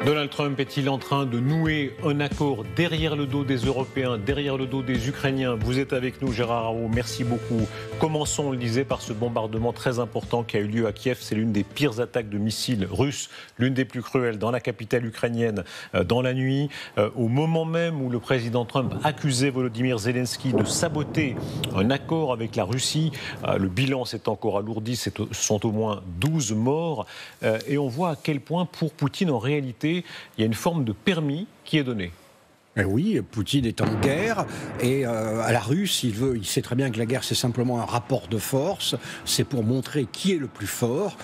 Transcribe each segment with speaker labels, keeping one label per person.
Speaker 1: Donald Trump est-il en train de nouer un accord derrière le dos des Européens, derrière le dos des Ukrainiens? Vous êtes avec nous, Gérard Araud, merci beaucoup. Commençons, on le disait, par ce bombardement très important qui a eu lieu à Kiev. C'est l'une des pires attaques de missiles russes, l'une des plus cruelles dans la capitale ukrainienne dans la nuit. Au moment même où le président Trump accusait Volodymyr Zelensky de saboter un accord avec la Russie, le bilan s'est encore alourdi, ce sont au moins 12 morts. Et on voit à quel point, pour Poutine, en réalité, il y a une forme de permis qui est donné.
Speaker 2: Eh oui, Poutine est en guerre et à la Russe, il sait très bien que la guerre c'est simplement un rapport de force, c'est pour montrer qui est le plus fort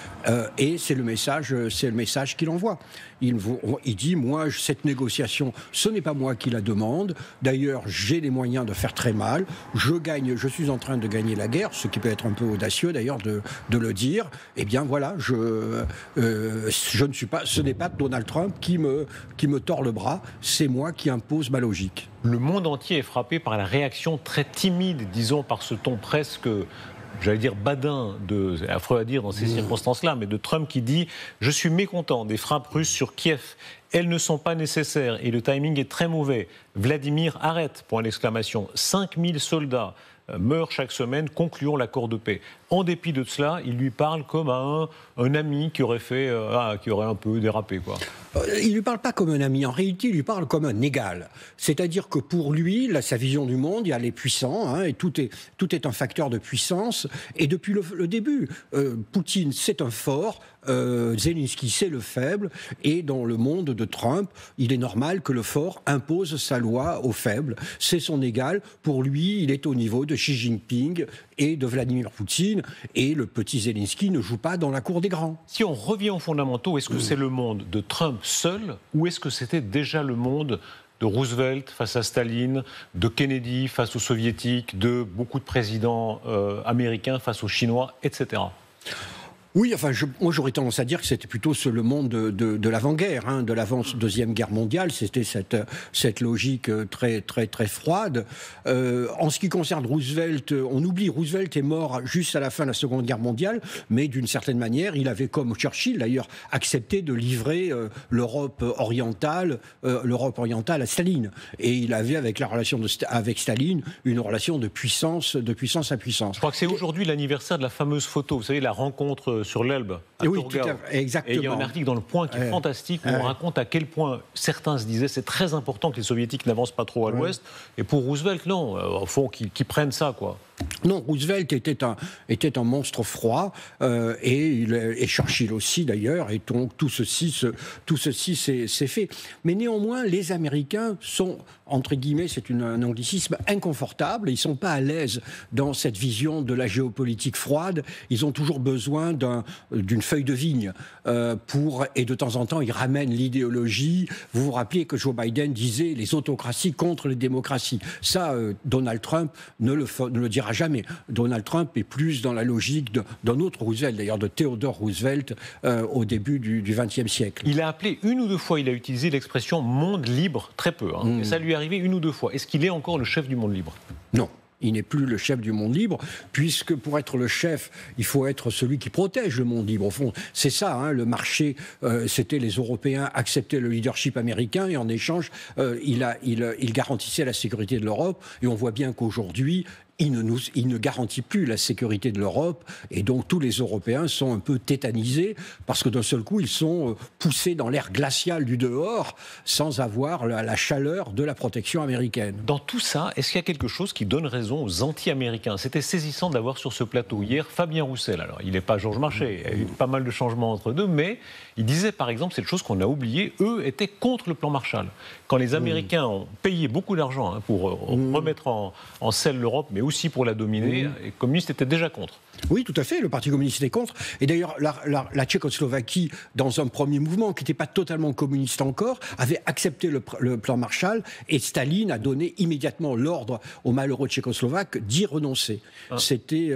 Speaker 2: et c'est le message qu'il envoie. Il dit, moi, cette négociation, ce n'est pas moi qui la demande. D'ailleurs, j'ai les moyens de faire très mal. Je suis en train de gagner la guerre, ce qui peut être un peu audacieux d'ailleurs de le dire. Eh bien voilà, je ne suis pas, ce n'est pas Donald Trump qui me tord le bras, c'est moi qui impose ma logique.
Speaker 1: Le monde entier est frappé par la réaction très timide, disons, par ce ton presque, j'allais dire badin, c'est affreux à dire dans ces circonstances-là, mais de Trump qui dit « Je suis mécontent des frappes russes sur Kiev. Elles ne sont pas nécessaires et le timing est très mauvais. Vladimir, arrête !» 5000 soldats meurent chaque semaine, concluons l'accord de paix. En dépit de cela, il lui parle comme à un ami qui aurait un peu dérapé, quoi.
Speaker 2: Il ne lui parle pas comme un ami, en réalité il lui parle comme un égal. C'est-à-dire que pour lui, sa vision du monde, il y a les puissants, et tout est un facteur de puissance. Et depuis le début, Poutine c'est un fort, Zelensky c'est le faible, et dans le monde de Trump, il est normal que le fort impose sa loi aux faibles. C'est son égal. Pour lui, il est au niveau de Xi Jinping et de Vladimir Poutine, et le petit Zelensky ne joue pas dans la cour des grands.
Speaker 1: Si on revient aux fondamentaux, est-ce que c'est le monde de Trump seul, ou est-ce que c'était déjà le monde de Roosevelt face à Staline, de Kennedy face aux Soviétiques, de beaucoup de présidents américains face aux Chinois, etc.
Speaker 2: Oui, enfin, moi j'aurais tendance à dire que c'était plutôt le monde de l'avant-guerre, de l'avant-deuxième guerre mondiale. C'était cette logique très très très froide. En ce qui concerne Roosevelt, on oublie, Roosevelt est mort juste à la fin de la Seconde Guerre mondiale, mais d'une certaine manière, il avait, comme Churchill d'ailleurs, accepté de livrer l'Europe orientale à Staline. Et il avait, avec la relation avec Staline, une relation de puissance à puissance.
Speaker 1: Je crois que c'est aujourd'hui l'anniversaire de la fameuse photo, vous savez, la rencontre sur l'Elbe, à Torgau.
Speaker 2: Exactement.
Speaker 1: Et il y a un article dans Le Point qui est fantastique, où on raconte à quel point certains se disaient c'est très important que les Soviétiques n'avancent pas trop à l'Ouest, et pour Roosevelt, non, au fond, qu'ils prennent ça, quoi.
Speaker 2: Non, Roosevelt était un monstre froid, et Churchill aussi d'ailleurs, et donc tout ceci s'est fait. Mais néanmoins, les Américains sont, entre guillemets, c'est un anglicisme, inconfortables. Ils ne sont pas à l'aise dans cette vision de la géopolitique froide. Ils ont toujours besoin d'une feuille de vigne et de temps en temps, ils ramènent l'idéologie. Vous vous rappelez que Joe Biden disait les autocraties contre les démocraties. Ça, Donald Trump ne le dira jamais. Donald Trump est plus dans la logique d'un autre Roosevelt, d'ailleurs de Theodore Roosevelt au début du XXe siècle.
Speaker 1: Il a appelé une ou deux fois, il a utilisé l'expression monde libre, très peu, et ça lui est arrivé une ou deux fois. Est-ce qu'il est encore le chef du monde libre?
Speaker 2: Non. Il n'est plus le chef du monde libre, puisque pour être le chef, il faut être celui qui protège le monde libre. Au fond, c'est ça, le marché, c'était les Européens acceptaient le leadership américain, et en échange, il garantissait la sécurité de l'Europe, et on voit bien qu'aujourd'hui, il ne garantit plus la sécurité de l'Europe, et donc tous les Européens sont un peu tétanisés, parce que d'un seul coup, ils sont poussés dans l'air glacial du dehors, sans avoir la chaleur de la protection américaine.
Speaker 1: Dans tout ça, est-ce qu'il y a quelque chose qui donne raison aux anti-américains? C'était saisissant d'avoir sur ce plateau hier Fabien Roussel. Alors, il n'est pas Georges Marchais, il y a eu pas mal de changements entre deux, mais il disait par exemple, cette chose qu'on a oubliée, eux étaient contre le plan Marshall. Quand les Américains ont payé beaucoup d'argent pour remettre en selle l'Europe, mais aussi pour la dominer, les communistes étaient déjà contre.
Speaker 2: Oui, tout à fait, le Parti communiste était contre. Et d'ailleurs, la Tchécoslovaquie, dans un premier mouvement qui n'était pas totalement communiste encore, avait accepté le plan Marshall, et Staline a donné immédiatement l'ordre aux malheureux Tchécoslovaques d'y renoncer. C'était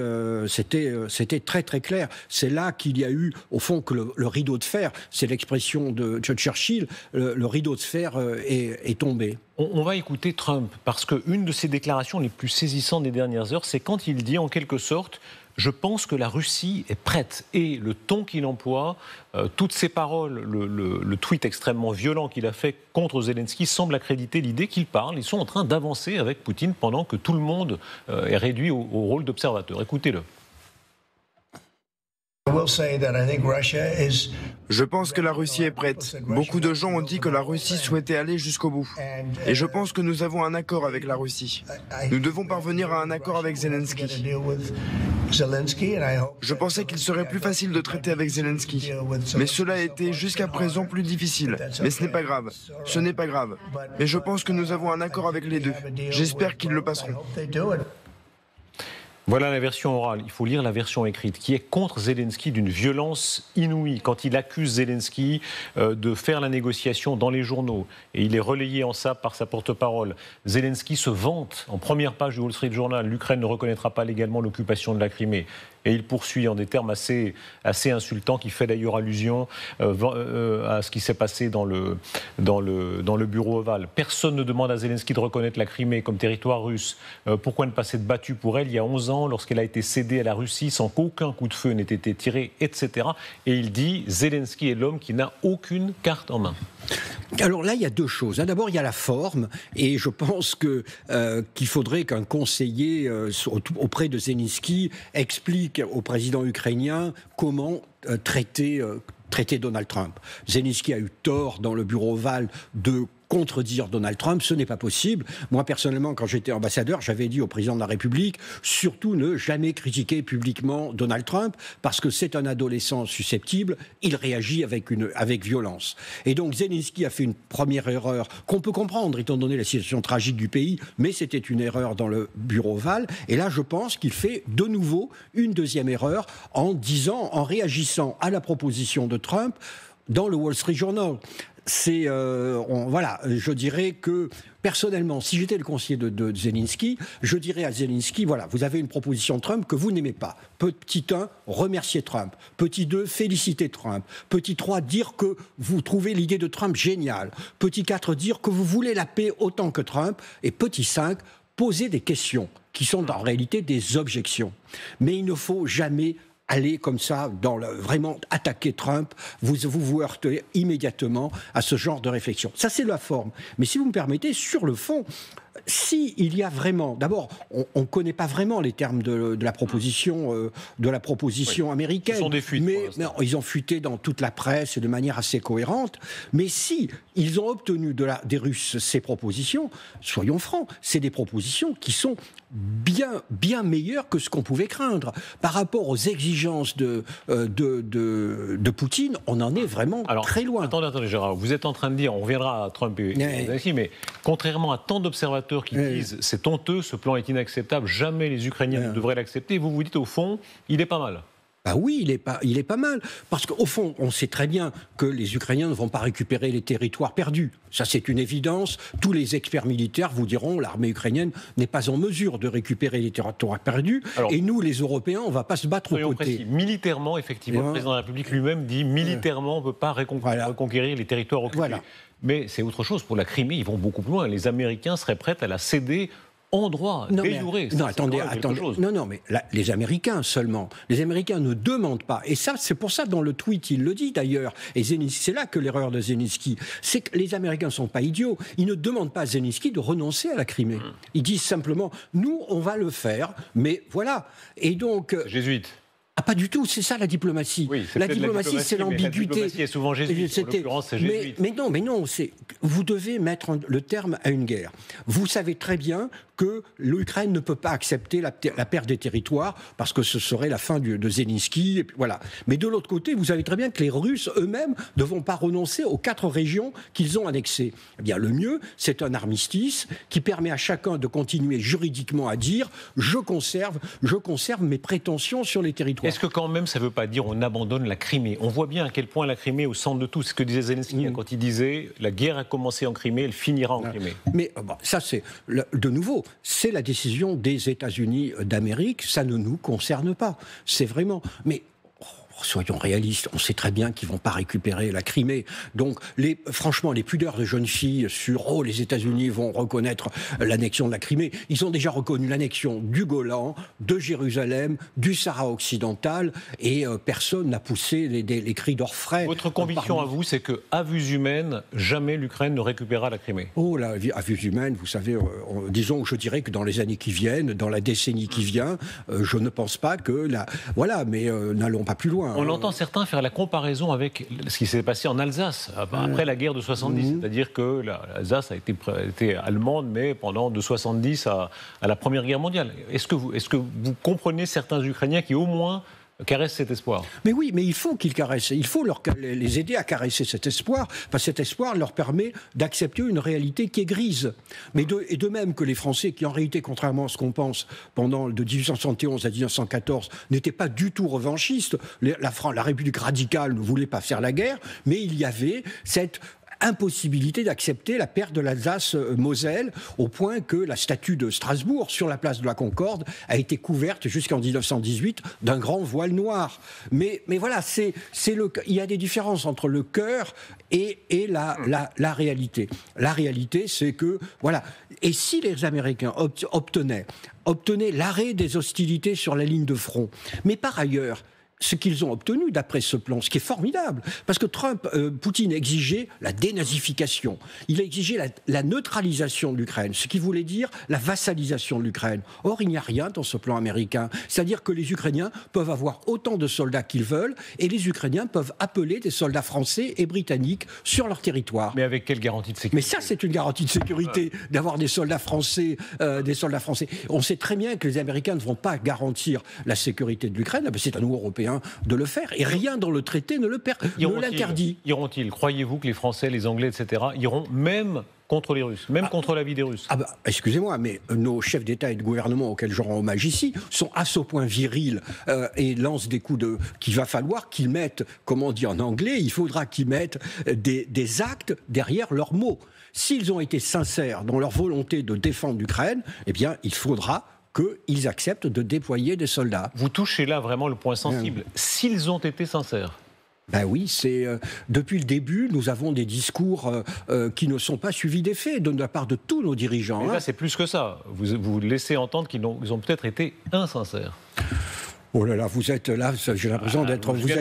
Speaker 2: très très clair. C'est là qu'il y a eu, au fond, que le rideau de fer, c'est l'expression de Churchill, le rideau de fer est tombé.
Speaker 1: On va écouter Trump, parce qu'une de ses déclarations les plus saisissantes des dernières heures, c'est quand il dit en quelque sorte Je pense que la Russie est prête. Et le ton qu'il emploie, toutes ses paroles, le tweet extrêmement violent qu'il a fait contre Zelensky semble accréditer l'idée qu'ils parlent. Ils sont en train d'avancer avec Poutine pendant que tout le monde est réduit au rôle d'observateur. Écoutez-le.
Speaker 3: Je pense que la Russie est prête. Beaucoup de gens ont dit que la Russie souhaitait aller jusqu'au bout. Et je pense que nous avons un accord avec la Russie. Nous devons parvenir à un accord avec Zelensky. Je pensais qu'il serait plus facile de traiter avec Zelensky. Mais cela a été jusqu'à présent plus difficile. Mais ce n'est pas grave. Ce n'est pas grave. Mais je pense que nous avons un accord avec les deux. J'espère qu'ils le passeront.
Speaker 1: Voilà la version orale. Il faut lire la version écrite, qui est contre Zelensky d'une violence inouïe. Quand il accuse Zelensky de faire la négociation dans les journaux, et il est relayé en ça par sa porte-parole. Zelensky se vante en première page du Wall Street Journal. L'Ukraine ne reconnaîtra pas légalement l'occupation de la Crimée. Et il poursuit en des termes assez insultants, qui fait d'ailleurs allusion à ce qui s'est passé dans le bureau ovale. Personne ne demande à Zelensky de reconnaître la Crimée comme territoire russe. Pourquoi ne pas s'être battu pour elle il y a 11 ans, lorsqu'elle a été cédée à la Russie sans qu'aucun coup de feu n'ait été tiré, etc. Et il dit, Zelensky est l'homme qui n'a aucune carte en main.
Speaker 2: Alors là, il y a deux choses. D'abord, il y a la forme, et je pense qu'il faudrait qu'un conseiller auprès de Zelensky explique au président ukrainien comment traiter Donald Trump. Zelensky a eu tort dans le bureau ovale de contredire Donald Trump, ce n'est pas possible. Moi, personnellement, quand j'étais ambassadeur, j'avais dit au président de la République, surtout ne jamais critiquer publiquement Donald Trump, parce que c'est un adolescent susceptible, il réagit avec violence. Et donc Zelensky a fait une première erreur qu'on peut comprendre, étant donné la situation tragique du pays, mais c'était une erreur dans le bureau ovale. Et là, je pense qu'il fait de nouveau une deuxième erreur en réagissant à la proposition de Trump dans le Wall Street Journal. Voilà, je dirais que personnellement, si j'étais le conseiller de Zelensky, je dirais à Zelensky, voilà, vous avez une proposition de Trump que vous n'aimez pas. Petit 1, remercier Trump. Petit 2, féliciter Trump. Petit 3, dire que vous trouvez l'idée de Trump géniale. Petit 4, dire que vous voulez la paix autant que Trump. Et petit 5, poser des questions qui sont en réalité des objections. Mais il ne faut jamais aller comme ça, vraiment attaquer Trump, vous heurtez immédiatement à ce genre de réflexion. Ça, c'est la forme. Mais si vous me permettez, sur le fond, s'il y a vraiment... D'abord, on ne connaît pas vraiment les termes de la proposition américaine.
Speaker 1: Ce sont des fuites.
Speaker 2: Mais ils ont fuité dans toute la presse et de manière assez cohérente. Mais si ils ont obtenu des Russes ces propositions, soyons francs, c'est des propositions qui sont bien meilleures que ce qu'on pouvait craindre. Par rapport aux exigences de Poutine, on en est vraiment très loin.
Speaker 1: Attendez, Gérard, vous êtes en train de dire, on reviendra à Trump et Zelensky, mais contrairement à tant d'observateurs qui disent c'est honteux, ce plan est inacceptable, jamais les Ukrainiens ne devraient l'accepter, vous dites au fond, il est pas mal.
Speaker 2: Bah oui, il est pas mal. Parce qu'au fond, on sait très bien que les Ukrainiens ne vont pas récupérer les territoires perdus. Ça, c'est une évidence. Tous les experts militaires vous diront que l'armée ukrainienne n'est pas en mesure de récupérer les territoires perdus. Alors, et nous, les Européens, on ne va pas se battre aux côtés.
Speaker 1: Précis. Militairement, effectivement, le président de la République lui-même dit militairement, on ne peut pas reconquérir les territoires occupés. Voilà. Mais c'est autre chose. Pour la Crimée, ils vont beaucoup plus loin. Les Américains seraient prêts à la céder en droit, déjuré.
Speaker 2: Non, attendez. Non, mais là, les Américains seulement. Les Américains ne demandent pas. Et ça, c'est pour ça, dans le tweet, il le dit d'ailleurs. Et c'est là que l'erreur de Zelensky, c'est que les Américains ne sont pas idiots. Ils ne demandent pas à Zelensky de renoncer à la Crimée. Ils disent simplement, nous, on va le faire, mais voilà. Et donc...
Speaker 1: Jésuite.
Speaker 2: Ah, pas du tout, c'est ça la diplomatie. Oui, la diplomatie, c'est l'ambiguïté. La diplomatie
Speaker 1: est souvent jésuite, en l'occurrence, c'est jésuite.
Speaker 2: Mais non, vous devez mettre le terme à une guerre. Vous savez très bien que l'Ukraine ne peut pas accepter la perte des territoires parce que ce serait la fin de Zelensky. Et puis voilà. Mais de l'autre côté, vous savez très bien que les Russes eux-mêmes ne vont pas renoncer aux 4 régions qu'ils ont annexées. Eh bien, le mieux, c'est un armistice qui permet à chacun de continuer juridiquement à dire « je conserve mes prétentions sur les territoires ».
Speaker 1: Est-ce que quand même ça ne veut pas dire on abandonne la Crimée? On voit bien à quel point la Crimée est au centre de tout. C'est ce que disait Zelensky quand il disait la guerre a commencé en Crimée, elle finira en Crimée.
Speaker 2: Mais ça, c'est de nouveau, c'est la décision des États-Unis d'Amérique. Ça ne nous concerne pas. C'est vraiment. Mais soyons réalistes, on sait très bien qu'ils ne vont pas récupérer la Crimée. Donc, franchement, les pudeurs de jeunes filles sur « les États-Unis vont reconnaître l'annexion de la Crimée », ils ont déjà reconnu l'annexion du Golan, de Jérusalem, du Sahara occidental, et personne n'a poussé les cris d'orfraie.
Speaker 1: Votre conviction à vous, c'est qu'à vue humaine, jamais l'Ukraine ne récupérera la Crimée?
Speaker 2: Oh là, à vue humaine, vous savez, disons, je dirais que dans les années qui viennent, dans la décennie qui vient, je ne pense pas que... Voilà, mais n'allons pas plus loin.
Speaker 1: On entend certains faire la comparaison avec ce qui s'est passé en Alsace, après la guerre de 70. C'est-à-dire que l'Alsace a été allemande, mais pendant de 70 à la Première Guerre mondiale. Est-ce que vous comprenez certains Ukrainiens qui, au moins, caressent cet espoir?
Speaker 2: Mais oui, mais il faut qu'ils caressent. Il faut les aider à caresser cet espoir, parce que cet espoir leur permet d'accepter une réalité qui est grise. Et de même que les Français, qui en réalité, contrairement à ce qu'on pense, de 1871 à 1914, n'étaient pas du tout revanchistes. La République radicale ne voulait pas faire la guerre, mais il y avait cette impossibilité d'accepter la perte de l'Alsace-Moselle, au point que la statue de Strasbourg, sur la place de la Concorde, a été couverte jusqu'en 1918 d'un grand voile noir. Mais voilà, il y a des différences entre le cœur et la réalité. La réalité, c'est que, voilà, et si les Américains obtenaient l'arrêt des hostilités sur la ligne de front, mais par ailleurs, ce qu'ils ont obtenu d'après ce plan, ce qui est formidable, parce que Poutine exigeait la dénazification, il a exigé la neutralisation de l'Ukraine, ce qui voulait dire la vassalisation de l'Ukraine. Or, il n'y a rien dans ce plan américain, c'est-à-dire que les Ukrainiens peuvent avoir autant de soldats qu'ils veulent, et les Ukrainiens peuvent appeler des soldats français et britanniques sur leur territoire.
Speaker 1: Mais avec quelle garantie de sécurité?
Speaker 2: Mais ça, c'est une garantie de sécurité, d'avoir des soldats français, On sait très bien que les Américains ne vont pas garantir la sécurité de l'Ukraine, c'est à nous, Européens, de le faire, et rien dans le traité ne l'interdit.
Speaker 1: Iront-ils? Croyez-vous que les Français, les Anglais, etc., iront même contre les Russes, même contre l'avis des Russes?
Speaker 2: Excusez-moi, mais nos chefs d'État et de gouvernement auxquels je rends hommage ici sont à ce point virils et lancent des coups qu'il va falloir qu'ils mettent, comme on dit en anglais, il faudra qu'ils mettent des actes derrière leurs mots. S'ils ont été sincères dans leur volonté de défendre l'Ukraine, eh bien, il faudra qu'ils acceptent de déployer des soldats.
Speaker 1: Vous touchez là vraiment le point sensible. S'ils ont été sincères.
Speaker 2: Ben oui, depuis le début, nous avons des discours qui ne sont pas suivis des faits de la part de tous nos dirigeants.
Speaker 1: Mais là, c'est plus que ça. Vous laissez entendre qu'ils ont peut-être été insincères.
Speaker 2: Oh là là, vous êtes là, j'ai l'impression d'être...
Speaker 1: Je suis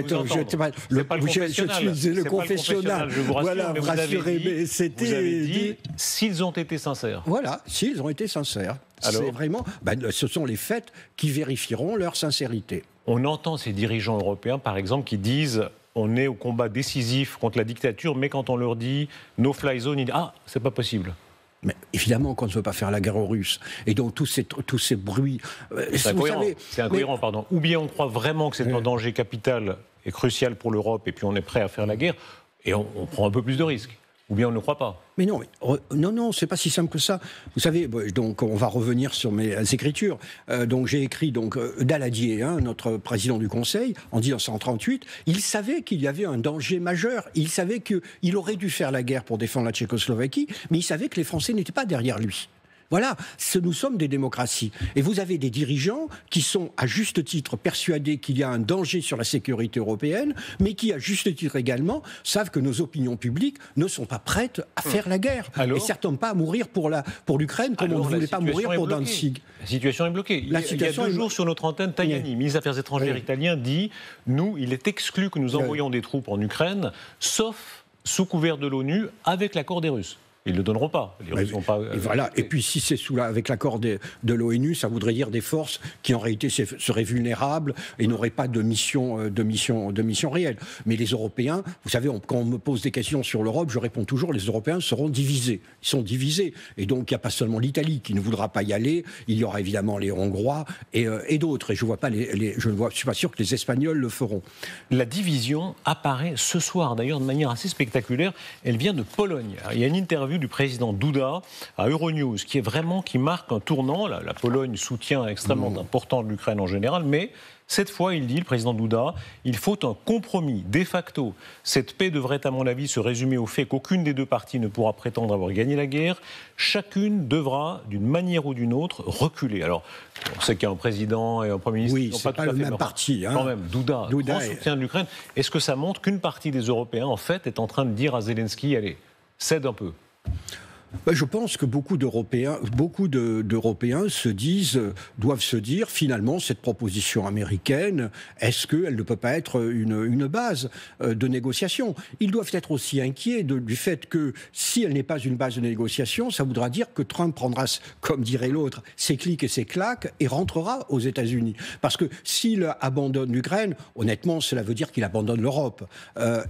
Speaker 1: le confessionnal. Je vous rassure, voilà, mais vous avez dit s'ils ont été sincères.
Speaker 2: Voilà, s'ils ont été sincères.
Speaker 1: Alors,
Speaker 2: c'est vraiment, ce sont les faits qui vérifieront leur sincérité.
Speaker 1: On entend ces dirigeants européens, par exemple, qui disent on est au combat décisif contre la dictature, mais quand on leur dit no-fly zone, ils disent c'est pas possible.
Speaker 2: Mais évidemment qu'on ne veut pas faire la guerre aux Russes. Et donc tous ces bruits...
Speaker 1: C'est incohérent, pardon. Ou bien on croit vraiment que c'est un danger capital et crucial pour l'Europe, et puis on est prêt à faire la guerre, et on prend un peu plus de risques. Ou bien on ne le croit pas.
Speaker 2: Mais non, c'est pas si simple que ça. Vous savez, donc on va revenir sur mes écritures. Donc j'ai écrit Daladier, notre président du Conseil, en 1938. Il savait qu'il y avait un danger majeur. Il savait qu'il aurait dû faire la guerre pour défendre la Tchécoslovaquie, mais il savait que les Français n'étaient pas derrière lui. Voilà, nous sommes des démocraties. Et vous avez des dirigeants qui sont, à juste titre, persuadés qu'il y a un danger sur la sécurité européenne, mais qui, à juste titre également, savent que nos opinions publiques ne sont pas prêtes à faire la guerre.
Speaker 1: Alors,
Speaker 2: et certainement pas à mourir pour l'Ukraine, comme on ne voulait pas mourir pour Danzig.
Speaker 1: La situation est bloquée. Il y a 2 jours sur notre antenne, Tajani, ministre des Affaires étrangères italien, dit « Nous, il est exclu que nous envoyions des troupes en Ukraine, sauf sous couvert de l'ONU, avec l'accord des Russes ». Ils ne le donneront pas. Les Russes vont pas
Speaker 2: voilà. Et puis si c'est avec l'accord de l'ONU, ça voudrait dire des forces qui en réalité seraient vulnérables et n'auraient pas de mission réelle. Mais les Européens, vous savez, quand on me pose des questions sur l'Europe, je réponds toujours, les Européens seront divisés. Ils sont divisés. Et donc il n'y a pas seulement l'Italie qui ne voudra pas y aller, il y aura évidemment les Hongrois et d'autres. Et je ne suis pas sûr que les Espagnols le feront.
Speaker 1: La division apparaît ce soir, d'ailleurs, de manière assez spectaculaire. Elle vient de Pologne. Alors, il y a une interview interview du président Duda à Euronews, qui marque un tournant. La Pologne soutient extrêmement important l'Ukraine en général, mais cette fois, il dit, le président Duda, il faut un compromis. De facto, cette paix devrait, à mon avis, se résumer au fait qu'aucune des deux parties ne pourra prétendre avoir gagné la guerre. Chacune devra, d'une manière ou d'une autre, reculer. Alors, on sait qu'il y a un président et un Premier ministre qui n'ont pas tout à fait le même parti. Quand même, Duda grand soutien de l'Ukraine. Est-ce que ça montre qu'une partie des Européens, en fait, est en train de dire à Zelensky, allez, cède un peu ?
Speaker 2: Je pense que beaucoup d'Européens doivent se dire, finalement, cette proposition américaine, est-ce qu'elle ne peut pas être une base de négociation ? Ils doivent être aussi inquiets du fait que, si elle n'est pas une base de négociation, ça voudra dire que Trump prendra, comme dirait l'autre, ses clics et ses claques et rentrera aux États-Unis. Parce que s'il abandonne l'Ukraine, honnêtement, cela veut dire qu'il abandonne l'Europe.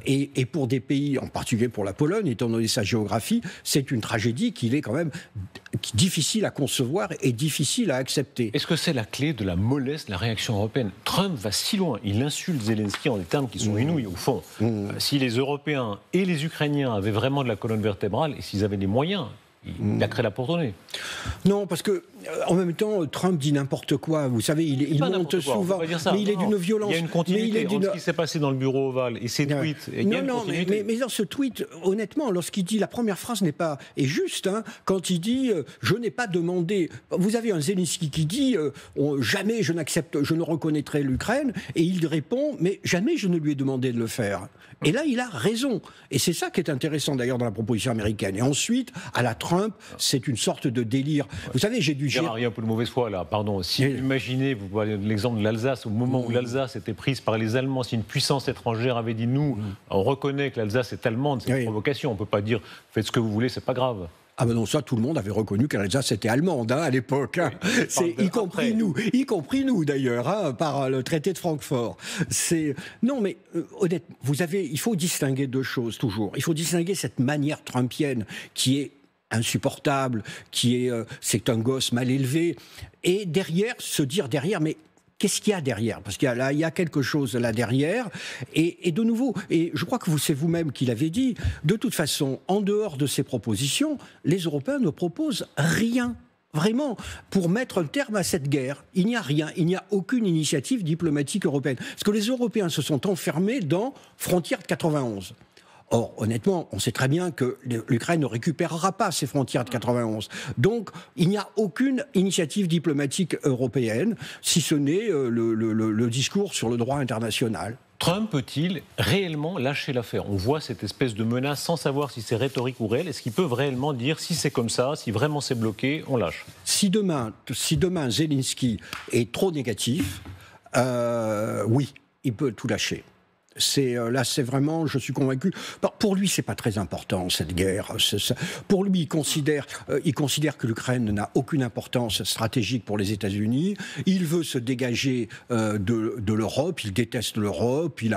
Speaker 2: Et pour des pays, en particulier pour la Pologne, étant donné sa géographie, c'est une tragédie qu'il est quand même difficile à concevoir et difficile à accepter.
Speaker 1: Est-ce que c'est la clé de la mollesse de la réaction européenne ? Trump va si loin, il insulte Zelensky en des termes qui sont inouïs au fond. Si les Européens et les Ukrainiens avaient vraiment de la colonne vertébrale et s'ils avaient les moyens, il a créé la porte au nez.
Speaker 2: Non, parce que en même temps, Trump dit n'importe quoi. Vous savez, il monte souvent, mais il est d'une violence.
Speaker 1: Il y a une continuité entre ce qui s'est passé dans le bureau ovale et ses tweets.
Speaker 2: Mais dans ce tweet, honnêtement, lorsqu'il dit la première phrase est juste. Quand il dit je n'ai pas demandé. Vous avez un Zelensky qui dit jamais je ne reconnaîtrai l'Ukraine, et il répond mais jamais je ne lui ai demandé de le faire. Et là, il a raison. Et c'est ça qui est intéressant d'ailleurs dans la proposition américaine. Et ensuite, à la Trump, c'est une sorte de délire. Vous savez, j'ai dû
Speaker 1: dire... Il y a un peu de mauvaise foi là, pardon. Si vous imaginez, vous voyez l'exemple de l'Alsace, au moment où l'Alsace était prise par les Allemands, si une puissance étrangère avait dit nous, on reconnaît que l'Alsace est allemande, c'est une provocation. On ne peut pas dire faites ce que vous voulez, c'est pas grave.
Speaker 2: Ah ben non, ça, tout le monde avait reconnu que l'Alsace était allemande à l'époque. Y compris nous d'ailleurs, par le traité de Francfort. Non, mais honnêtement, il faut distinguer deux choses toujours. Il faut distinguer cette manière trumpienne qui est insupportable, c'est un gosse mal élevé, et se dire derrière, mais qu'est-ce qu'il y a derrière ? Parce qu'il y a quelque chose là derrière. Et de nouveau, et je crois que c'est vous-même qui l'avez dit, de toute façon, en dehors de ces propositions, les Européens ne proposent rien. Vraiment, pour mettre un terme à cette guerre, il n'y a rien, il n'y a aucune initiative diplomatique européenne. Parce que les Européens se sont enfermés dans frontières de 91. Or, honnêtement, on sait très bien que l'Ukraine ne récupérera pas ses frontières de 91. Donc, il n'y a aucune initiative diplomatique européenne, si ce n'est le discours sur le droit international.
Speaker 1: Trump peut-il réellement lâcher l'affaire ? On voit cette espèce de menace sans savoir si c'est rhétorique ou réel. Est-ce qu'il peut réellement dire si c'est comme ça, si vraiment c'est bloqué, on lâche ?
Speaker 2: Si demain Zelensky est trop négatif, oui, il peut tout lâcher. Là, c'est vraiment, je suis convaincu. Pour lui, c'est pas très important cette guerre. Pour lui, il considère que l'Ukraine n'a aucune importance stratégique pour les États-Unis. Il veut se dégager de l'Europe. Il déteste l'Europe. Il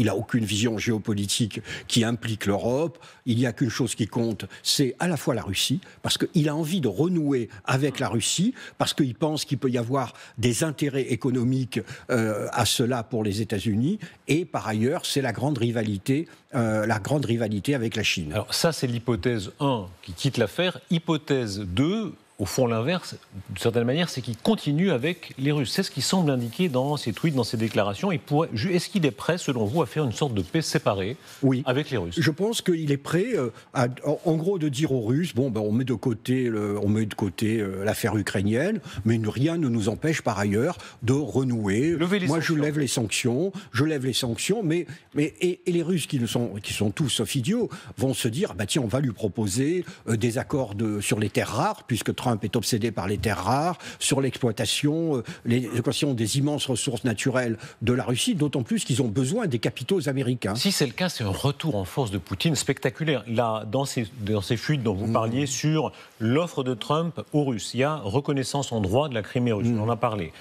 Speaker 2: a aucune vision géopolitique qui implique l'Europe. Il n'y a qu'une chose qui compte, c'est à la fois la Russie, parce qu'il a envie de renouer avec la Russie, parce qu'il pense qu'il peut y avoir des intérêts économiques à cela pour les États-Unis, et par ailleurs, c'est la grande rivalité avec la Chine.
Speaker 1: Alors ça, c'est l'hypothèse 1 qui quitte l'affaire. Hypothèse 2, au fond l'inverse, d'une certaine manière, c'est qu'il continue avec les Russes. C'est ce qui semble indiquer dans ses tweets, dans ses déclarations. Est-ce qu'il est prêt, selon vous, à faire une sorte de paix séparée avec les Russes ?
Speaker 2: Je pense qu'il est prêt, en gros, de dire aux Russes, on met de côté l'affaire ukrainienne, mais rien ne nous empêche par ailleurs de renouer. Moi, je lève les sanctions, mais les Russes qui sont tous sauf idiots vont se dire, tiens, on va lui proposer des accords sur les terres rares, puisque Trump est obsédé par les terres rares, sur l'exploitation des immenses ressources naturelles de la Russie, d'autant plus qu'ils ont besoin des capitaux américains.
Speaker 1: Si c'est le cas, c'est un retour en force de Poutine spectaculaire. Là, dans ces fuites dont vous parliez sur l'offre de Trump aux Russes, il y a reconnaissance en droit de la Crimée russe, on en a parlé.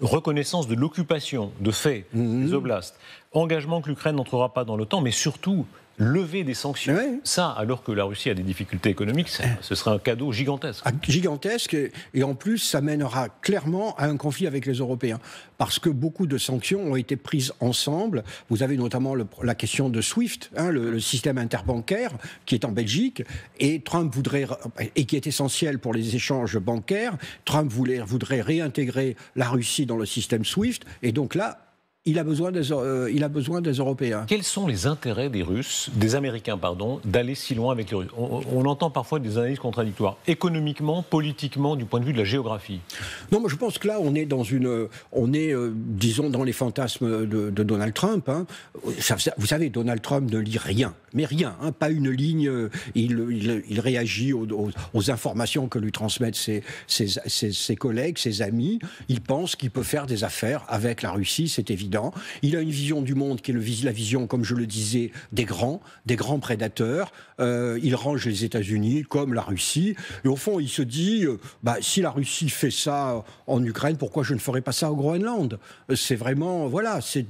Speaker 1: Reconnaissance de l'occupation, de fait, des oblasts. engagement que l'Ukraine n'entrera pas dans l'OTAN, mais surtout lever des sanctions.
Speaker 2: Oui.
Speaker 1: Ça, alors que la Russie a des difficultés économiques, ce serait un cadeau gigantesque.
Speaker 2: Gigantesque, et en plus, ça mènera clairement à un conflit avec les Européens. Parce que beaucoup de sanctions ont été prises ensemble. Vous avez notamment la question de SWIFT, le système interbancaire, qui est en Belgique, et Trump voudrait, et qui est essentiel pour les échanges bancaires. Trump voudrait réintégrer la Russie dans le système SWIFT, et donc là, il a besoin des Européens.
Speaker 1: Quels sont les intérêts des Américains, d'aller si loin avec les Russes? On entend parfois des analyses contradictoires. Économiquement, politiquement, du point de vue de la géographie.
Speaker 2: Non, moi je pense que là, on est disons, dans les fantasmes de Donald Trump. Vous savez, Donald Trump ne lit rien. Mais rien, pas une ligne. Il réagit aux informations que lui transmettent ses collègues, ses amis. Il pense qu'il peut faire des affaires avec la Russie, c'est évident. Il a une vision du monde qui est la vision, comme je le disais, des grands prédateurs. Il range les États-Unis comme la Russie. Et au fond, il se dit, si la Russie fait ça en Ukraine, pourquoi je ne ferais pas ça au Groenland? C'est vraiment, voilà, c'est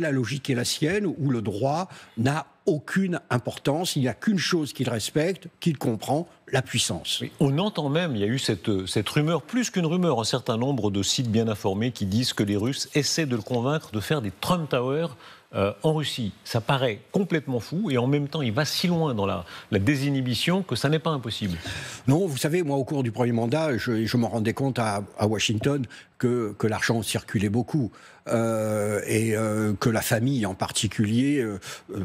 Speaker 2: la logique qui est la sienne, où le droit n'a aucune importance, il n'y a qu'une chose qu'il respecte, qu'il comprend, la puissance.
Speaker 1: Oui, on entend même, il y a eu cette rumeur, plus qu'une rumeur, un certain nombre de sites bien informés qui disent que les Russes essaient de le convaincre de faire des Trump Towers en Russie. Ça paraît complètement fou, et en même temps, il va si loin dans la désinhibition que ça n'est pas impossible.
Speaker 2: Non, vous savez, moi, au cours du premier mandat, je me rendais compte à Washington que l'argent circulait beaucoup, et que la famille, en particulier,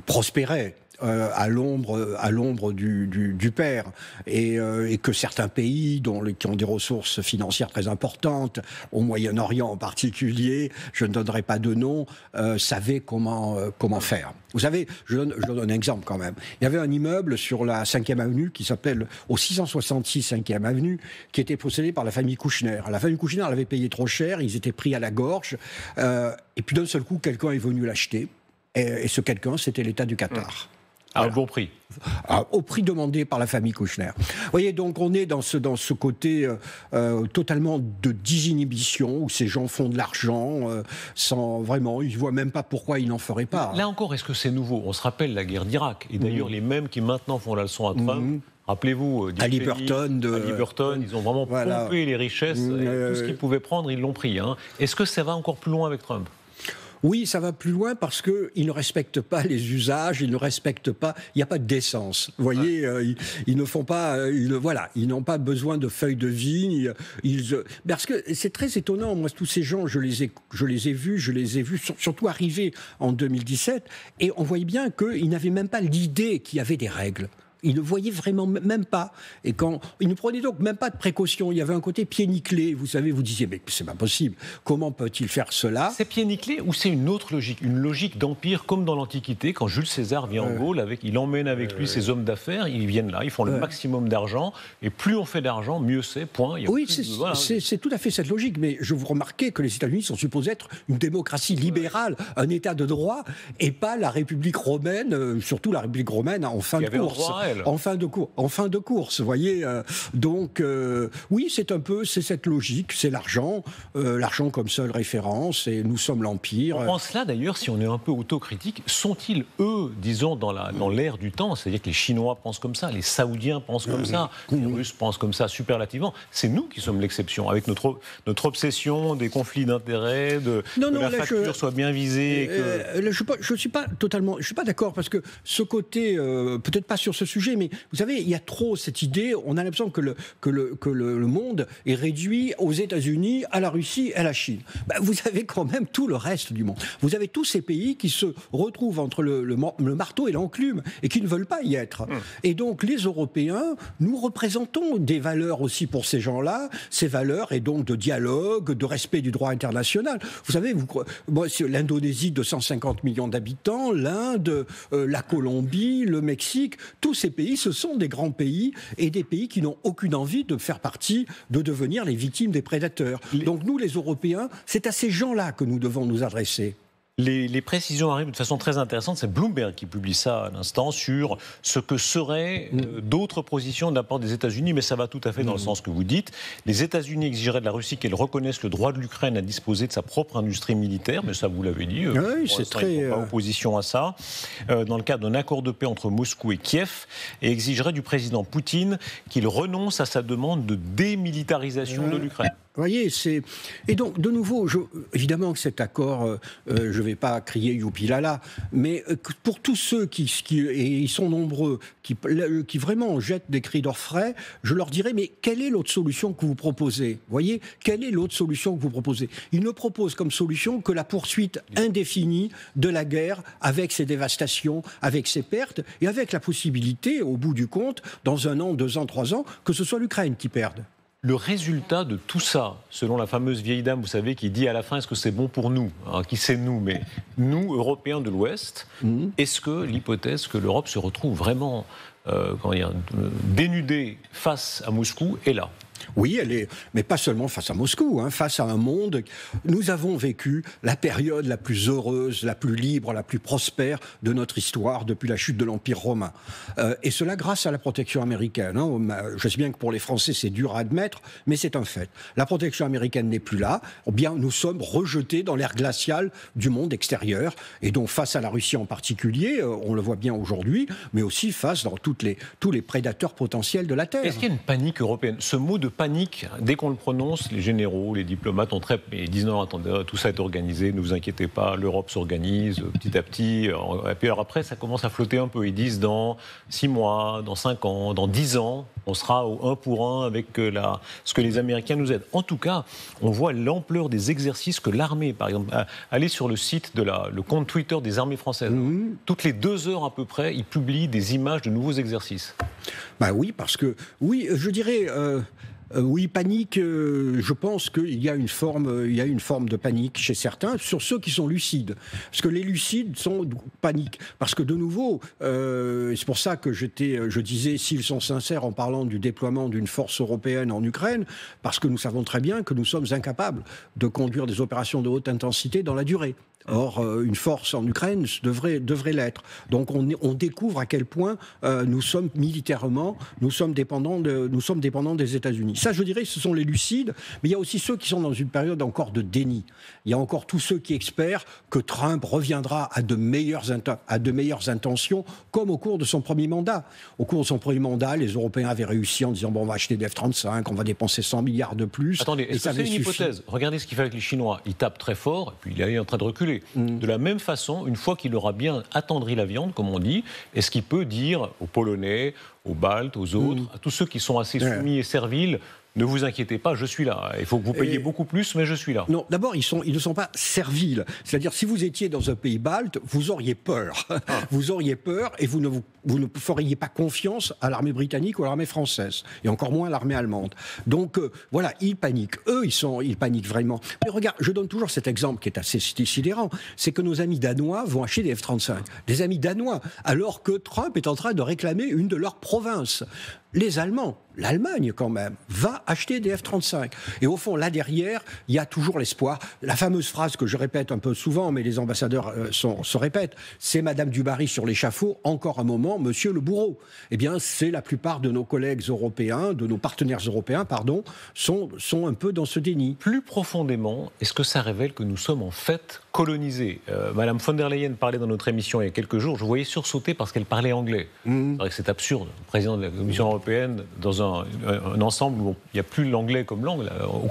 Speaker 2: prospérait. À l'ombre du père, et que certains pays qui ont des ressources financières très importantes, au Moyen-Orient en particulier, je ne donnerai pas de nom, savaient comment faire. Vous savez, je donne un exemple quand même. Il y avait un immeuble sur la 5e avenue qui s'appelle au 666 5e avenue, qui était possédé par la famille Kouchner. La famille Kouchner l'avait payé trop cher, ils étaient pris à la gorge, et puis d'un seul coup, quelqu'un est venu l'acheter, et ce quelqu'un, c'était l'État du Qatar.
Speaker 1: À un bon prix.
Speaker 2: Au prix demandé par la famille Kouchner. Vous voyez, donc on est dans ce côté totalement de désinhibition, où ces gens font de l'argent sans vraiment, ils ne voient même pas pourquoi ils n'en feraient pas.
Speaker 1: Là encore, est-ce que c'est nouveau? On se rappelle la guerre d'Irak, et d'ailleurs les mêmes qui maintenant font la leçon à Trump, rappelez-vous,
Speaker 2: Ali Burton,
Speaker 1: ils ont vraiment pompé les richesses, et tout ce qu'ils pouvaient prendre, ils l'ont pris. Est-ce que ça va encore plus loin avec Trump?
Speaker 2: Oui, ça va plus loin parce qu'ils ne respectent pas les usages, ils ne respectent pas, il n'y a pas de décence. Vous voyez, ils ne font pas, ils n'ont pas besoin de feuilles de vigne. Parce que c'est très étonnant, moi, tous ces gens, je les ai vus, surtout arriver en 2017, et on voyait bien qu'ils n'avaient même pas l'idée qu'il y avait des règles. Ils ne voyaient vraiment même pas. Et ils ne prenaient donc même pas de précautions. Il y avait un côté pied nickelé. Vous savez, vous disiez, mais c'est pas possible. Comment peut-il faire cela?
Speaker 1: C'est pied nickelé ou c'est une autre logique? Une logique d'empire comme dans l'Antiquité, quand Jules César vient en Gaule, il emmène avec lui ses hommes d'affaires, ils viennent là, ils font le maximum d'argent, et plus on fait d'argent, mieux c'est, point.
Speaker 2: Oui, c'est tout à fait cette logique. Mais je vous remarquez que les États-Unis sont supposés être une démocratie libérale, un État de droit, et pas la République romaine, surtout la République romaine en fin de course. En fin de course, vous voyez. Donc, oui, c'est cette logique, c'est l'argent comme seule référence, et nous sommes l'Empire.
Speaker 1: On pense là, d'ailleurs, si on est un peu autocritique, sont-ils, eux, disons, dans l'ère du temps, c'est-à-dire que les Chinois pensent comme ça, les Saoudiens pensent comme ça, les Russes pensent comme ça superlativement, c'est nous qui sommes l'exception, avec notre obsession des conflits d'intérêts, que la facture soit bien visée.
Speaker 2: Je suis pas d'accord, parce que ce côté, peut-être pas sur ce sujet, mais vous savez, il y a trop cette idée, on a l'impression que le monde est réduit aux États-Unis, à la Russie, à la Chine. Vous avez quand même tout le reste du monde. Vous avez tous ces pays qui se retrouvent entre le marteau et l'enclume et qui ne veulent pas y être. Et donc les Européens, nous représentons des valeurs aussi pour ces gens-là, ces valeurs et donc de dialogue, de respect du droit international. Vous savez, l'Indonésie de 150 millions d'habitants, l'Inde, la Colombie, le Mexique, tous ces pays, ce sont des grands pays et des pays qui n'ont aucune envie de faire partie, de devenir les victimes des prédateurs. Donc nous, les Européens, c'est à ces gens-là que nous devons nous adresser.
Speaker 1: Les précisions arrivent de façon très intéressante. C'est Bloomberg qui publie ça à l'instant sur ce que seraient d'autres positions de la part des États-Unis, mais ça va tout à fait dans le sens que vous dites. Les États-Unis exigeraient de la Russie qu'elle reconnaisse le droit de l'Ukraine à disposer de sa propre industrie militaire, mais ça vous l'avez dit.
Speaker 2: Oui, c'est très...
Speaker 1: pas opposition à ça, dans le cadre d'un accord de paix entre Moscou et Kiev, et exigerait du président Poutine qu'il renonce à sa demande de démilitarisation de l'Ukraine.
Speaker 2: Vous voyez, et donc, de nouveau, évidemment que cet accord, je ne vais pas crier youpi lala, mais pour tous ceux et ils sont nombreux, qui vraiment jettent des cris d'orfraie, je leur dirais, mais quelle est l'autre solution que vous proposez ? Vous voyez, quelle est l'autre solution que vous proposez ? Ils ne proposent comme solution que la poursuite indéfinie de la guerre, avec ses dévastations, avec ses pertes, et avec la possibilité, au bout du compte, dans 1 an, 2 ans, 3 ans, que ce soit l'Ukraine qui perde.
Speaker 1: Le résultat de tout ça, selon la fameuse vieille dame, vous savez, qui dit à la fin, est-ce que c'est bon pour nous ? Alors, qui c'est nous ? Mais nous, Européens de l'Ouest, est-ce que l'hypothèse que l'Europe se retrouve vraiment dénudée face à Moscou est là ?
Speaker 2: Oui, mais pas seulement face à Moscou, face à un monde. Nous avons vécu la période la plus heureuse, la plus libre, la plus prospère de notre histoire depuis la chute de l'Empire romain. Et cela grâce à la protection américaine. Je sais bien que pour les Français, c'est dur à admettre, mais c'est un fait. La protection américaine n'est plus là. Bien, nous sommes rejetés dans l'ère glaciale du monde extérieur. Et donc, face à la Russie en particulier, on le voit bien aujourd'hui, mais aussi face à tous les prédateurs potentiels de la Terre.
Speaker 1: Est-ce qu'il y a une panique européenne ? Ce mot de panique, dès qu'on le prononce, les généraux, les diplomates ils disent non, attendez, tout ça est organisé, ne vous inquiétez pas, l'Europe s'organise petit à petit. Et puis alors après, ça commence à flotter un peu. Ils disent dans 6 mois, dans 5 ans, dans 10 ans, on sera au 1 pour 1 avec ce que les Américains nous aident. En tout cas, on voit l'ampleur des exercices que l'armée, par exemple, allez sur le site le compte Twitter des armées françaises. Toutes les 2 heures à peu près, ils publient des images de nouveaux exercices.
Speaker 2: Oui, parce que, je dirais... oui, panique, je pense qu'il y a une forme de panique chez certains, sur ceux qui sont lucides. Parce que les lucides sont paniques. Parce que de nouveau, c'est pour ça que je disais s'ils sont sincères en parlant du déploiement d'une force européenne en Ukraine, parce que nous savons très bien que nous sommes incapables de conduire des opérations de haute intensité dans la durée. Or, une force en Ukraine devrait l'être. Donc, on découvre à quel point nous sommes militairement, nous sommes dépendants des États-Unis. Ça, je dirais, ce sont les lucides, mais il y a aussi ceux qui sont dans une période encore de déni. Il y a encore tous ceux qui espèrent que Trump reviendra à de meilleures intentions, comme au cours de son premier mandat. Au cours de son premier mandat, les Européens avaient réussi en disant, on va acheter des F-35, on va dépenser 100 milliards de plus.
Speaker 1: Attendez, est-ce que c'est une hypothèse ? Regardez ce qu'il fait avec les Chinois. Il tape très fort, et puis il est en train de reculer. De la même façon, une fois qu'il aura bien attendri la viande, comme on dit, est-ce qu'il peut dire aux Polonais, aux Baltes, aux autres, à tous ceux qui sont assez soumis et serviles, ne vous inquiétez pas, je suis là. Il faut que vous payiez beaucoup plus, mais je suis là.
Speaker 2: Non, d'abord, ils ne sont pas serviles. C'est-à-dire, si vous étiez dans un pays balte, vous auriez peur. Vous auriez peur et vous ne feriez pas confiance à l'armée britannique ou à l'armée française. Et encore moins à l'armée allemande. Donc, voilà, ils paniquent. Eux, ils paniquent vraiment. Mais regarde, je donne toujours cet exemple qui est assez sidérant. C'est que nos amis danois vont acheter des F-35. Des amis danois. Alors que Trump est en train de réclamer une de leurs provinces. Les Allemands, l'Allemagne quand même, va acheter des F-35. Et au fond, là derrière, il y a toujours l'espoir. La fameuse phrase que je répète un peu souvent, mais les ambassadeurs se répètent, c'est Madame Dubarry sur l'échafaud, encore un moment, Monsieur le bourreau. Eh bien, c'est la plupart de nos collègues européens, de nos partenaires européens, pardon, sont un peu dans ce déni.
Speaker 1: Plus profondément, est-ce que ça révèle que nous sommes en fait colonisés ? Madame von der Leyen parlait dans notre émission il y a quelques jours, je voyais sursauter parce qu'elle parlait anglais. C'est vrai que c'est absurde, le président de la Commission européenne, dans un ensemble où il n'y a plus l'anglais comme langue.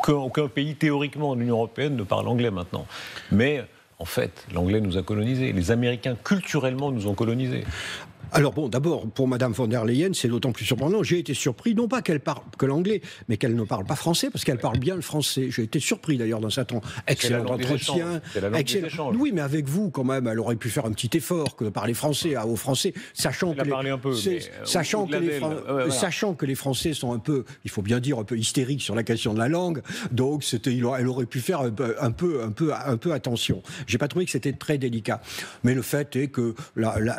Speaker 1: Aucun pays théoriquement de l'Union européenne ne parle anglais maintenant. Mais en fait, l'anglais nous a colonisés. Les Américains, culturellement, nous ont colonisés.
Speaker 2: Alors bon, d'abord, pour Madame von der Leyen, c'est d'autant plus surprenant. J'ai été surpris, non pas qu'elle parle que l'anglais, mais qu'elle ne parle pas français, parce qu'elle parle bien le français. J'ai été surpris d'ailleurs dans cet excellent entretien. Oui, mais avec vous, quand même, elle aurait pu faire un petit effort que de parler français aux Français, sachant que les Français sont un peu, il faut bien dire, un peu hystériques sur la question de la langue. Donc, elle aurait pu faire un peu attention. J'ai pas trouvé que c'était très délicat. Mais le fait est que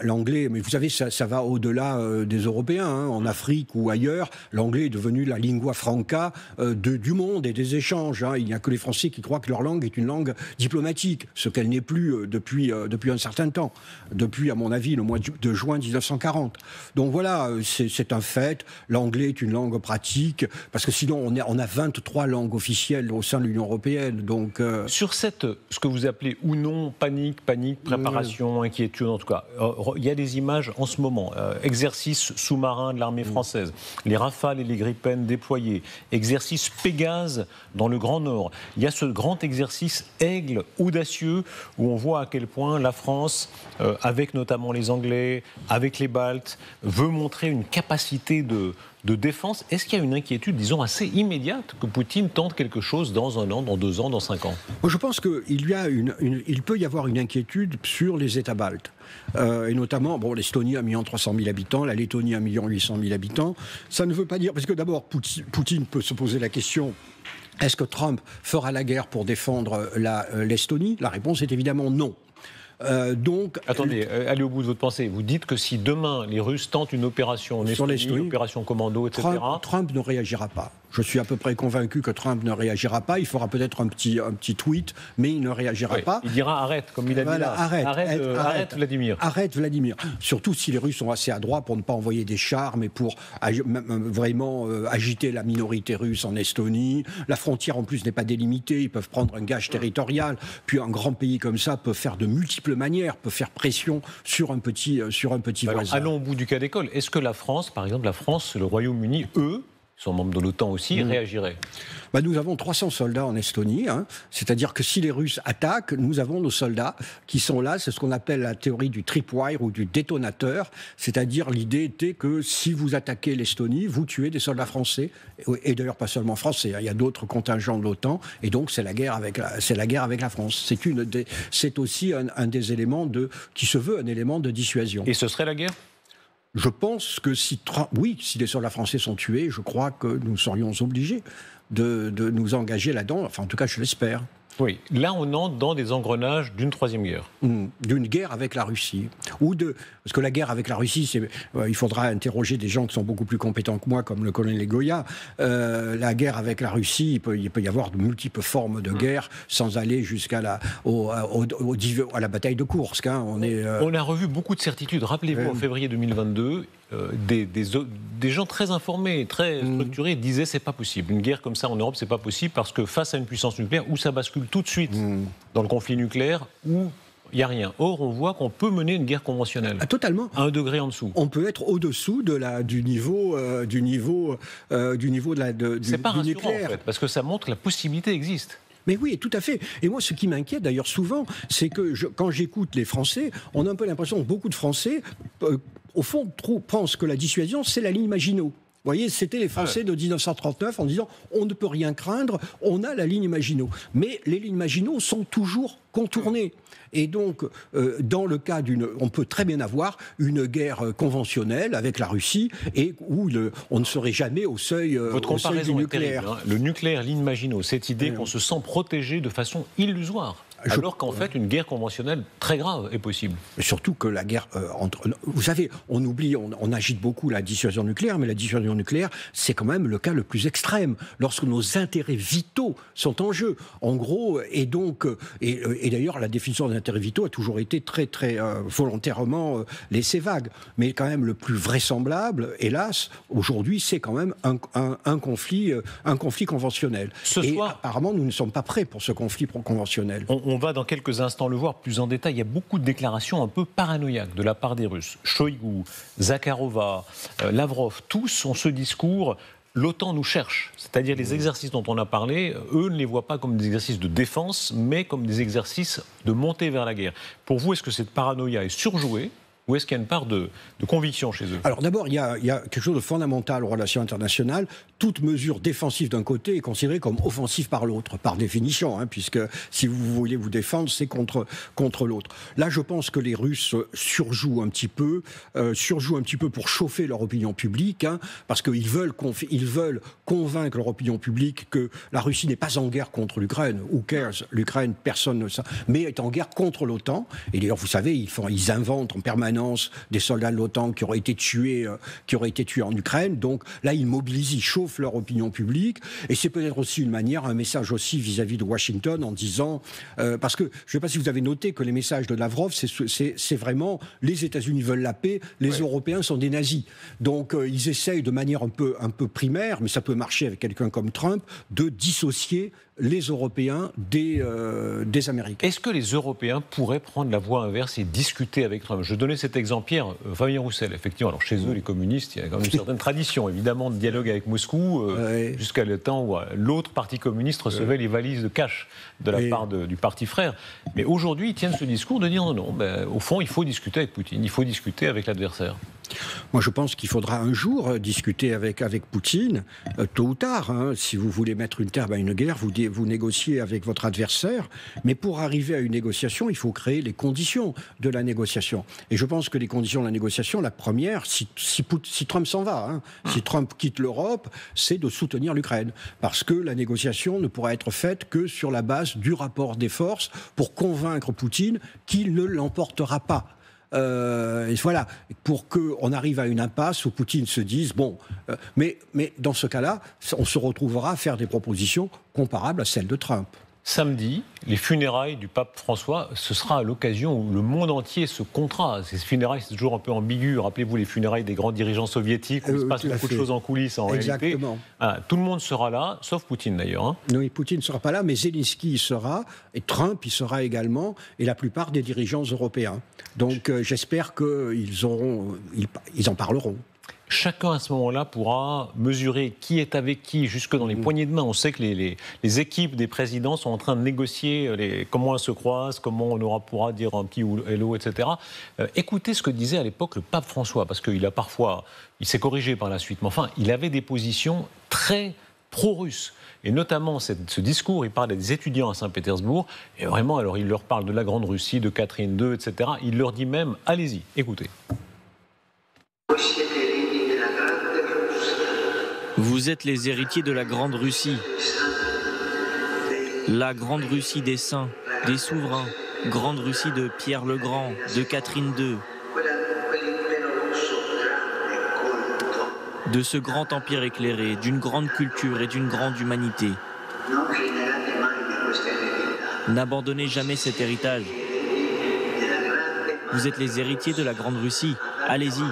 Speaker 2: l'anglais, mais vous avez ça va au-delà des Européens. Hein. En Afrique ou ailleurs, l'anglais est devenu la lingua franca du monde et des échanges. Hein. Il n'y a que les Français qui croient que leur langue est une langue diplomatique, ce qu'elle n'est plus depuis un certain temps, depuis, à mon avis, le mois de juin 1940. Donc voilà, c'est un fait. L'anglais est une langue pratique, parce que sinon on a 23 langues officielles au sein de l'Union européenne. Donc,
Speaker 1: sur ce que vous appelez ou non panique, préparation, inquiétude en tout cas, il y a des images en ce moment. Exercice sous-marin de l'armée française, les Rafales et les Gripen déployés, exercice Pégase dans le Grand Nord. Il y a ce grand exercice Aigle audacieux où on voit à quel point la France, avec notamment les Anglais, avec les Baltes, veut montrer une capacité de défense. Est-ce qu'il y a une inquiétude, disons, assez immédiate que Poutine tente quelque chose dans 1 an, dans 2 ans, dans 5 ans ?
Speaker 2: Moi, je pense qu'il peut y avoir une inquiétude sur les États baltes. Et notamment, l'Estonie a 1 300 000 habitants, la Lettonie a 1 800 000 habitants. Ça ne veut pas dire... Parce que d'abord, Poutine peut se poser la question... Est-ce que Trump fera la guerre pour défendre l'Estonie ? La réponse est évidemment non.
Speaker 1: Attendez, allez au bout de votre pensée. Vous dites que si demain les Russes tentent une opération en Estonie, une opération commando, etc.
Speaker 2: Trump ne réagira pas. Je suis à peu près convaincu que Trump ne réagira pas. Il fera peut-être un petit tweet, mais il ne réagira pas.
Speaker 1: Il dira arrête, comme il a dit là. Arrête, Vladimir.
Speaker 2: Arrête, Vladimir. Surtout si les Russes sont assez adroits pour ne pas envoyer des chars, mais pour vraiment agiter la minorité russe en Estonie. La frontière, en plus, n'est pas délimitée. Ils peuvent prendre un gage territorial. Puis un grand pays comme ça peut faire de multiples manières, peut faire pression sur un petit voisin.
Speaker 1: Allons au bout du cas d'école. Est-ce que la France, par exemple, le Royaume-Uni, eux, sont membres de l'OTAN aussi, réagiraient ?
Speaker 2: Nous avons 300 soldats en Estonie, hein. C'est-à-dire que si les Russes attaquent, nous avons nos soldats qui sont là. C'est ce qu'on appelle la théorie du tripwire ou du détonateur, c'est-à-dire l'idée était que si vous attaquez l'Estonie, vous tuez des soldats français, et d'ailleurs pas seulement français, hein. Il y a d'autres contingents de l'OTAN, et donc c'est la guerre avec la France. C'est aussi un des éléments qui se veut un élément de dissuasion.
Speaker 1: Et ce serait la guerre ?
Speaker 2: Je pense que si les soldats français sont tués, je crois que nous serions obligés de nous engager là-dedans. Enfin, en tout cas, je l'espère.
Speaker 1: Oui, là on entre dans des engrenages d'une 3e guerre.
Speaker 2: D'une guerre avec la Russie. Parce que la guerre avec la Russie, il faudra interroger des gens qui sont beaucoup plus compétents que moi, comme le colonel Goya. La guerre avec la Russie, il peut y avoir de multiples formes de guerre, sans aller jusqu'à la bataille de Koursk. Hein.
Speaker 1: On a revu beaucoup de certitudes. Rappelez-vous, en février 2022, des gens très informés, très structurés disaient c'est pas possible. Une guerre comme ça en Europe, c'est pas possible parce que face à une puissance nucléaire, où ça bascule tout de suite dans le conflit nucléaire, où il n'y a rien. Or, on voit qu'on peut mener une guerre conventionnelle.
Speaker 2: Totalement.
Speaker 1: À 1 degré en dessous.
Speaker 2: On peut être au-dessous du niveau
Speaker 1: c'est pas rassurant,
Speaker 2: nucléaire.
Speaker 1: En fait, parce que ça montre que la possibilité existe.
Speaker 2: Mais oui, tout à fait. Et moi, ce qui m'inquiète d'ailleurs souvent, c'est que quand j'écoute les Français, on a un peu l'impression que beaucoup de Français, au fond, pensent que la dissuasion, c'est la ligne Maginot. Vous voyez, c'était les Français de 1939 en disant on ne peut rien craindre, on a la ligne Maginot. Mais les lignes Maginot sont toujours contournées. Et donc, dans le cas on peut très bien avoir une guerre conventionnelle avec la Russie et où on ne serait jamais au seuil,
Speaker 1: Votre comparaison du nucléaire. Est terrible, hein. Le nucléaire, ligne Maginot, cette idée qu'on se sent protégé de façon illusoire. Alors qu'en fait, une guerre conventionnelle très grave est possible.
Speaker 2: Surtout que la guerre Vous savez, on oublie, on agite beaucoup la dissuasion nucléaire, mais la dissuasion nucléaire, c'est quand même le cas le plus extrême, lorsque nos intérêts vitaux sont en jeu. En gros, et d'ailleurs, la définition des intérêts vitaux a toujours été très, très volontairement laissée vague. Mais quand même, le plus vraisemblable, hélas, aujourd'hui, c'est quand même un conflit conventionnel. Apparemment, nous ne sommes pas prêts pour ce conflit conventionnel.
Speaker 1: On va dans quelques instants le voir plus en détail. Il y a beaucoup de déclarations un peu paranoïaques de la part des Russes. Shoïgu, Zakharova, Lavrov, tous ont ce discours. L'OTAN nous cherche. C'est-à-dire les exercices dont on a parlé, eux ne les voient pas comme des exercices de défense, mais comme des exercices de montée vers la guerre. Pour vous, est-ce que cette paranoïa est surjouée ? Ou est-ce qu'il y a une part de conviction chez eux ?
Speaker 2: Alors d'abord, il y a quelque chose de fondamental aux relations internationales. Toute mesure défensive d'un côté est considérée comme offensive par l'autre, par définition, hein, puisque si vous voulez vous défendre, c'est contre l'autre. Là, je pense que les Russes surjouent un petit peu pour chauffer leur opinion publique, hein, parce qu'ils veulent convaincre leur opinion publique que la Russie n'est pas en guerre contre l'Ukraine. Who cares ? L'Ukraine, personne ne sait, mais est en guerre contre l'OTAN. Et d'ailleurs, vous savez, ils inventent en permanence permanence des soldats de l'OTAN qui auraient été tués en Ukraine. Donc là, ils mobilisent, ils chauffent leur opinion publique. Et c'est peut-être aussi une manière, un message aussi vis-à-vis de Washington en disant... parce que je ne sais pas si vous avez noté que les messages de Lavrov, c'est vraiment les États-Unis veulent la paix, les Européens sont des nazis. Donc ils essayent de manière un peu primaire, mais ça peut marcher avec quelqu'un comme Trump, de dissocier les Européens des Américains.
Speaker 1: Est-ce que les Européens pourraient prendre la voie inverse et discuter avec Trump? Je donnais cet exemple hier, Fabien Roussel, effectivement. Alors chez eux, les communistes, il y a quand même une certaine tradition, évidemment, de dialogue avec Moscou, jusqu'à le temps où l'autre parti communiste recevait les valises de cash de la part du parti frère. Mais aujourd'hui, ils tiennent ce discours de dire non, au fond, il faut discuter avec Poutine, il faut discuter avec l'adversaire.
Speaker 2: Moi, je pense qu'il faudra un jour discuter avec Poutine, tôt ou tard. Si vous voulez mettre une terme à une guerre, vous négociez avec votre adversaire. Mais pour arriver à une négociation, il faut créer les conditions de la négociation. Et je pense que les conditions de la négociation, la première, si Trump s'en va, si Trump quitte l'Europe, c'est de soutenir l'Ukraine. Parce que la négociation ne pourra être faite que sur la base du rapport des forces pour convaincre Poutine qu'il ne l'emportera pas. Et voilà, pour qu'on arrive à une impasse où Poutine se dise mais dans ce cas-là, on se retrouvera à faire des propositions comparables à celles de Trump.
Speaker 1: Samedi, les funérailles du pape François, ce sera à l'occasion où le monde entier se comptera. Ces funérailles, c'est toujours un peu ambigu. Rappelez-vous les funérailles des grands dirigeants soviétiques, où il se passe beaucoup de choses en coulisses en réalité. Tout le monde sera là, sauf Poutine d'ailleurs.
Speaker 2: Oui, Poutine ne sera pas là, mais Zelensky y sera, et Trump y sera également, et la plupart des dirigeants européens. Donc j'espère qu'ils en parleront.
Speaker 1: Chacun à ce moment-là pourra mesurer qui est avec qui jusque dans les poignées de main. On sait que les équipes des présidents sont en train de négocier comment elles se croisent, comment on pourra dire un petit hello, etc. Écoutez ce que disait à l'époque le pape François, parce qu'il s'est corrigé par la suite, mais enfin, il avait des positions très pro-russes. Et notamment, ce discours, il parle des étudiants à Saint-Pétersbourg, et vraiment, alors il leur parle de la Grande Russie, de Catherine II, etc. Il leur dit même, allez-y, écoutez.
Speaker 4: Vous êtes les héritiers de la Grande Russie. La Grande Russie des saints, des souverains. Grande Russie de Pierre le Grand, de Catherine II. De ce grand empire éclairé, d'une grande culture et d'une grande humanité. N'abandonnez jamais cet héritage. Vous êtes les héritiers de la Grande Russie. Allez-y.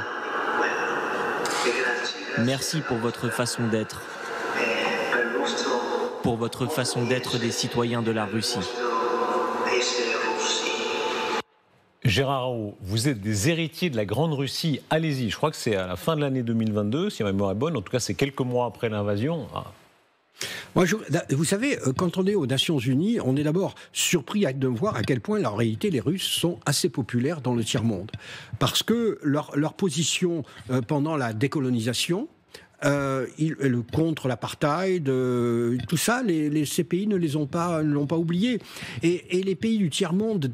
Speaker 4: Merci pour votre façon d'être. Pour votre façon d'être des citoyens de la Russie.
Speaker 1: Gérard Araud, vous êtes des héritiers de la Grande Russie. Allez-y. Je crois que c'est à la fin de l'année 2022, si ma mémoire est bonne. En tout cas, c'est quelques mois après l'invasion.
Speaker 2: Moi, vous savez, quand on est aux Nations Unies, on est d'abord surpris de voir à quel point, en réalité, les Russes sont assez populaires dans le tiers-monde. Parce que leur position pendant la décolonisation, contre l'apartheid, tout ça, ces pays ne l'ont pas oublié. Et les pays du tiers-monde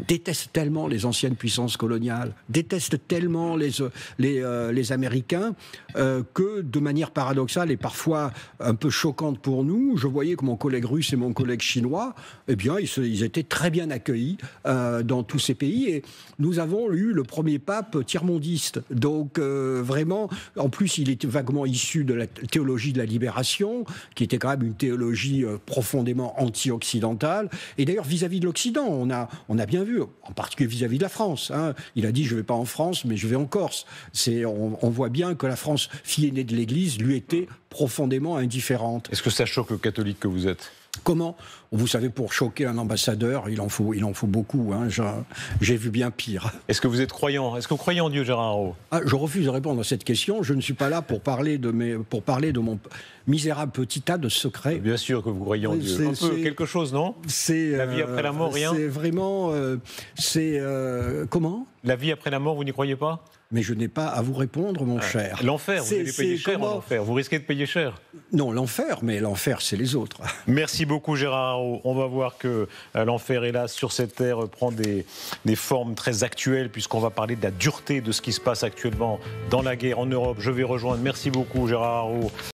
Speaker 2: détestent tellement les anciennes puissances coloniales, détestent tellement les Américains, que de manière paradoxale et parfois un peu choquante pour nous, je voyais que mon collègue russe et mon collègue chinois, eh bien, ils étaient très bien accueillis dans tous ces pays. Et nous avons eu le premier pape tiers-mondiste. Donc, vraiment, en plus, il était vaguement issu de la théologie de la libération, qui était quand même une théologie profondément anti-occidentale. Et d'ailleurs, vis-à-vis de l'Occident, on a bien vu, en particulier vis-à-vis de la France. Il a dit, je ne vais pas en France, mais je vais en Corse. On voit bien que la France, fille aînée de l'Église, lui était profondément indifférente.
Speaker 1: Est-ce que ça choque le catholique que vous êtes ?
Speaker 2: Comment ? Vous savez, pour choquer un ambassadeur, il en faut beaucoup. J'ai vu bien pire.
Speaker 1: Est-ce que vous êtes croyant ? Est-ce que vous croyez en Dieu, Gérard Araud ?
Speaker 2: Je refuse de répondre à cette question. Je ne suis pas là pour parler de mon misérable petit tas de secrets.
Speaker 1: Bien sûr que vous croyez en Dieu. Un peu quelque chose, non ? La vie après la mort, rien ?
Speaker 2: C'est vraiment... comment ?
Speaker 1: La vie après la mort, vous n'y croyez pas ?
Speaker 2: Mais je n'ai pas à vous répondre, mon cher.
Speaker 1: L'enfer, vous allez payer cher en enfer. Vous risquez de payer cher.
Speaker 2: Non, l'enfer, mais l'enfer, c'est les autres.
Speaker 1: Merci beaucoup, Gérard Araud. On va voir que l'enfer, hélas, sur cette terre, prend des formes très actuelles, puisqu'on va parler de la dureté de ce qui se passe actuellement dans la guerre en Europe. Je vais rejoindre. Merci beaucoup, Gérard Araud.